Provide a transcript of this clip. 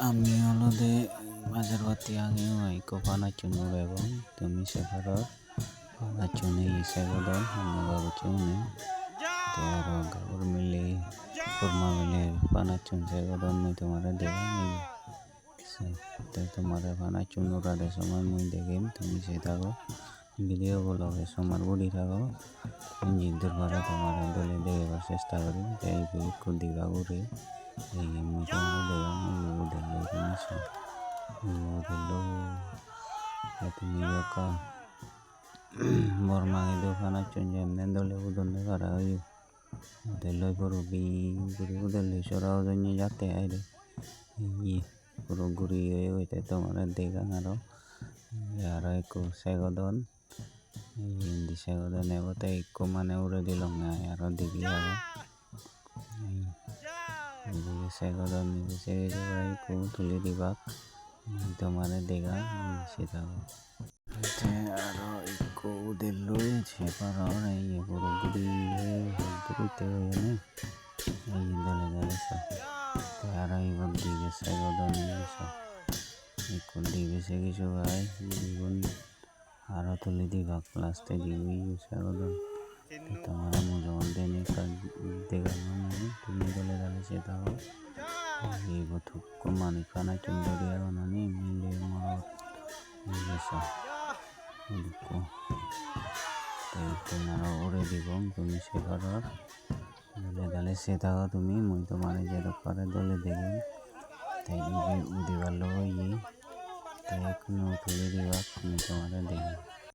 আমি হলদে বাজার বাতি আগে মাইকো পানাচুন উড়াইব তুমি সেখারর পানাচুনে ইসাগদন হামনা বাবুচুনে তেরো গাবর মিলে কুরমা মিলে পানাচুন সেগদন মুই তোমারে দেখিম তোমারে পানাচুন উড়াতে সময় মুই দেখিম তুমি সে থাকো ভিডিও বলবে সময় বুড়ি থাকো জিদ্দুর পারে তোমার দলে দেবার চেষ্টা করি এই বিক্ষু দিবা ঘুরে এই মুই তোমারে দেখাম তুমি yoka bormangi do kana chunjem den dole udon de kara hoyu deloi puro guri udelle sora udonni jatte aire yi puro guri hoite tomare degan aro ekko segodon indi segodon ebote ekko mane ure dilong aro dibi aro এদিকে সেগদন নিচে সেগে যাই কো তুলি দিবাক তোমারে দেখা সেটা আরো একটু ওদের লই সেপার এই বড় গুড়ি হইতে হয় এই দলে দলে আর এইবার দিকে সেগদন একটু দিকে সেগে সবাই জীবন আরো তুলি দিবাক লাস্টে দিবি সেগদন তোমার মজা দেনে দেখা তুমি দলে দলে সেটা এই বথুক মানে কানা চুন্দরিয়া বানানি মিলে মরত মিলেছা দুঃখ তাই তোমার ওরে দিব তুমি সে ঘর দলে দলে সে থাকো তুমি মুই তোমার যে পারে দলে দেখি তাই উদিবার লোক তাই কোনো তুলে দিবা তুমি তোমার দেখি